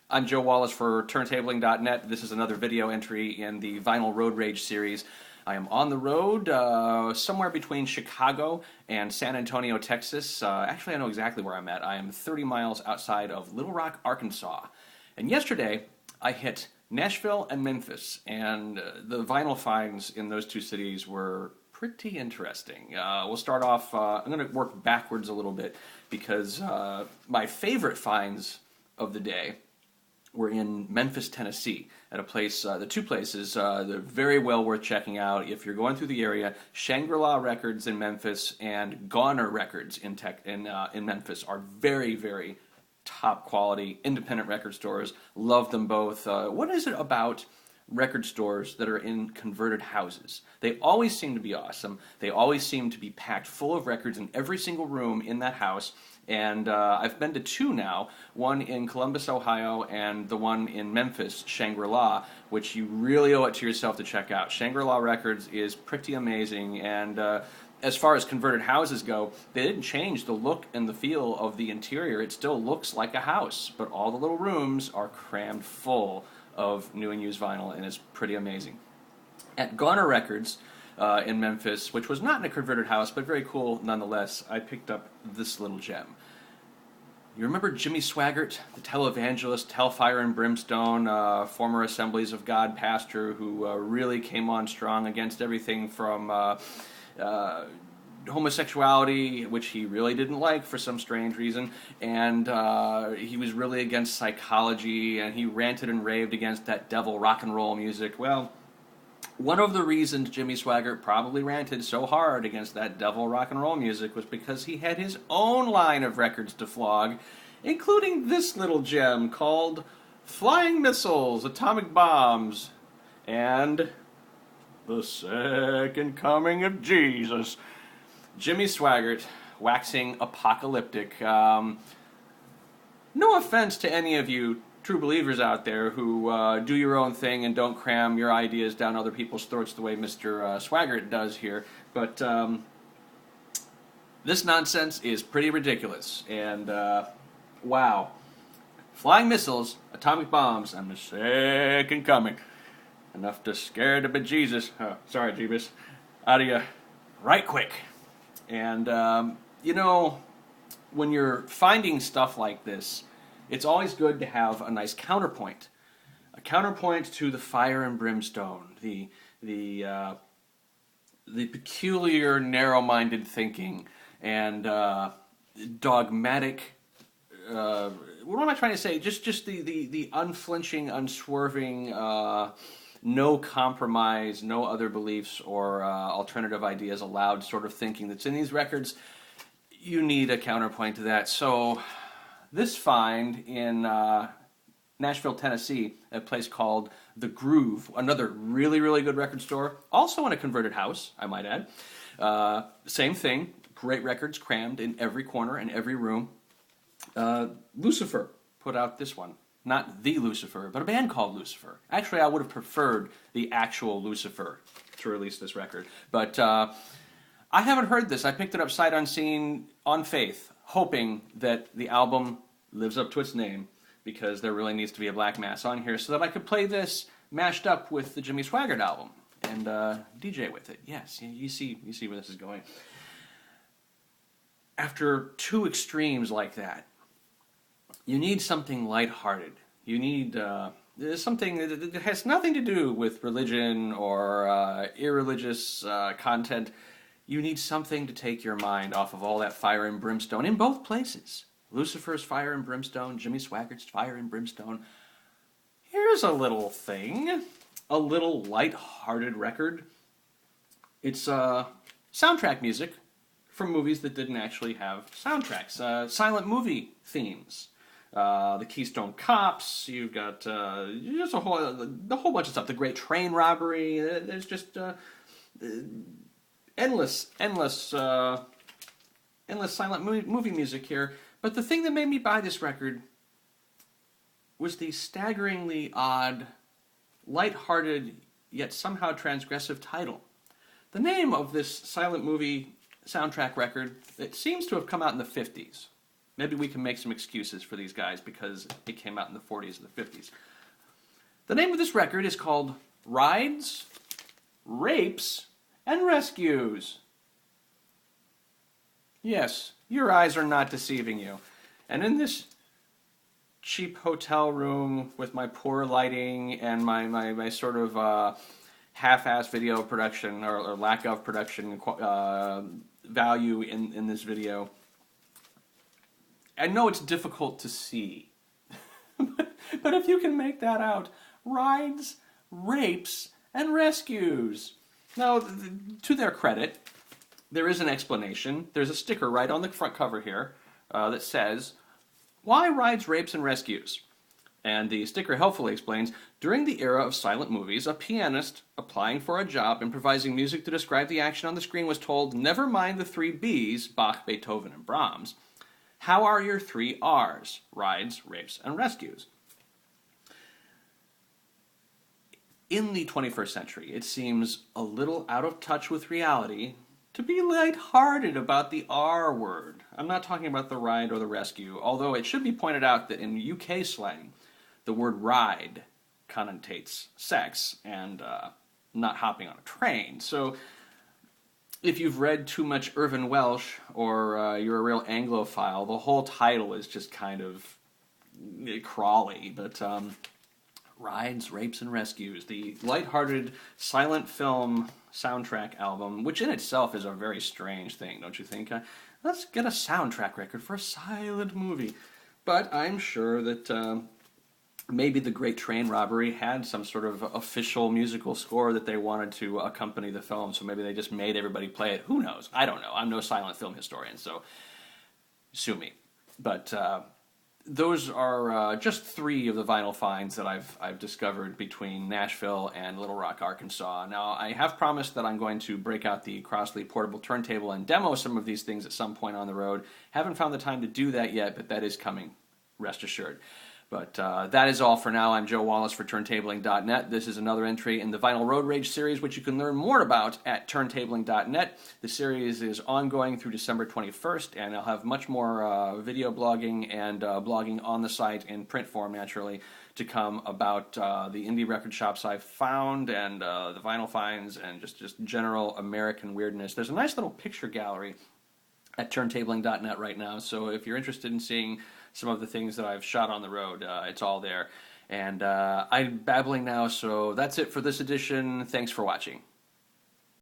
I'm Joe Wallace for turntabling.net. This is another video entry in the Vinyl Road Rage series. I am on the road somewhere between Chicago and San Antonio, Texas. Actually, I know exactly where I'm at. I am 30 miles outside of Little Rock, Arkansas. And yesterday, I hit Nashville and Memphis, and the vinyl finds in those two cities were pretty interesting. We'll start off, I'm going to work backwards a little bit because my favorite finds of the day were in Memphis, Tennessee, at a place, the two places, they're very well worth checking out if you're going through the area. Shangri-La Records in Memphis and Goner Records in Memphis are very, very top quality independent record stores. Love them both. What is it about record stores that are in converted houses? They always seem to be awesome. They always seem to be packed full of records in every single room in that house. And I've been to two now, one in Columbus, Ohio, and the one in Memphis, Shangri-La, which you really owe it to yourself to check out. Shangri-La Records is pretty amazing, and as far as converted houses go, they didn't change the look and the feel of the interior. It still looks like a house, but all the little rooms are crammed full of new and used vinyl, and it's pretty amazing. At Goner Records in Memphis, which was not in a converted house, but very cool nonetheless, I picked up this little gem. You remember Jimmy Swaggart, the televangelist, Hellfire and Brimstone, former Assemblies of God pastor who really came on strong against everything from homosexuality, which he really didn't like for some strange reason, and he was really against psychology, and he ranted and raved against that devil rock and roll music. Well, one of the reasons Jimmy Swaggart probably ranted so hard against that devil rock and roll music was because he had his own line of records to flog, including this little gem called Flying Missiles, Atomic Bombs, and The Second Coming of Jesus. Jimmy Swaggart, waxing apocalyptic. No offense to any of you true believers out there who do your own thing and don't cram your ideas down other people's throats the way Mr. Swaggart does here, but this nonsense is pretty ridiculous, and wow. Flying missiles, atomic bombs, and the second coming. Enough to scare the bejesus, sorry Jeebus, out of you right quick. And, you know, when you're finding stuff like this, it's always good to have a nice counterpoint. A counterpoint to the fire and brimstone, the peculiar, narrow-minded thinking, and dogmatic, what am I trying to say? Just the unflinching, unswerving, no compromise, no other beliefs or alternative ideas allowed sort of thinking that's in these records. You need a counterpoint to that. So this find in Nashville, Tennessee, a place called The Groove, another really, really good record store, also in a converted house, I might add. Same thing, great records crammed in every corner and every room. Lucifer put out this one. Not the Lucifer, but a band called Lucifer. Actually, I would have preferred the actual Lucifer to release this record. But I haven't heard this. I picked it up sight unseen on faith, hoping that the album lives up to its name, because there really needs to be a Black Mass on here so that I could play this mashed up with the Jimmy Swaggart album and DJ with it. Yes, you see where this is going. After two extremes like that, you need something lighthearted. You need something that has nothing to do with religion or irreligious content. You need something to take your mind off of all that fire and brimstone in both places. Lucifer's fire and brimstone, Jimmy Swaggart's fire and brimstone. Here's a little thing, a little light-hearted record. It's soundtrack music from movies that didn't actually have soundtracks, silent movie themes. The Keystone Cops, you've got just a whole bunch of stuff. The Great Train Robbery, there's just endless silent movie music here. But the thing that made me buy this record was the staggeringly odd, lighthearted, yet somehow transgressive title. The name of this silent movie soundtrack record, it seems to have come out in the 50s. maybe we can make some excuses for these guys because it came out in the 40s and the 50s. The name of this record is called Rides, Rapes, and Rescues. Yes, your eyes are not deceiving you. And in this cheap hotel room with my poor lighting and my sort of half-assed video production or lack of production value in this video, I know it's difficult to see, but if you can make that out, rides, rapes, and rescues. Now, to their credit, there is an explanation. There's a sticker right on the front cover here that says, "Why rides, rapes, and rescues?" And the sticker helpfully explains, during the era of silent movies, a pianist applying for a job improvising music to describe the action on the screen was told, never mind the three B's, Bach, Beethoven, and Brahms. How are your three R's? Rides, rapes, and rescues. In the 21st century, it seems a little out of touch with reality to be lighthearted about the R word. I'm not talking about the ride or the rescue, although it should be pointed out that in UK slang, the word ride connotates sex and not hopping on a train. So if you've read too much Irvin Welsh or you're a real Anglophile, the whole title is just kind of crawly, but Rides, Rapes, and Rescues, the lighthearted silent film soundtrack album, which in itself is a very strange thing, don't you think? Let's get a soundtrack record for a silent movie. But I'm sure that maybe The Great Train Robbery had some sort of official musical score that they wanted to accompany the film, so maybe they just made everybody play it. Who knows? I don't know. I'm no silent film historian, so sue me. But those are just three of the vinyl finds that I've discovered between Nashville and Little Rock, Arkansas. Now, I have promised that I'm going to break out the Crossley portable turntable and demo some of these things at some point on the road. Haven't found the time to do that yet, but that is coming, rest assured. But that is all for now. I'm Joe Wallace for turntabling.net. This is another entry in the Vinyl Road Rage series, which you can learn more about at turntabling.net. The series is ongoing through December 21st, and I'll have much more video blogging and blogging on the site in print form, naturally, to come about the indie record shops I've found and the vinyl finds and just general American weirdness. There's a nice little picture gallery at turntabling.net right now, so if you're interested in seeing some of the things that I've shot on the road, it's all there. And I'm babbling now, so that's it for this edition. Thanks for watching.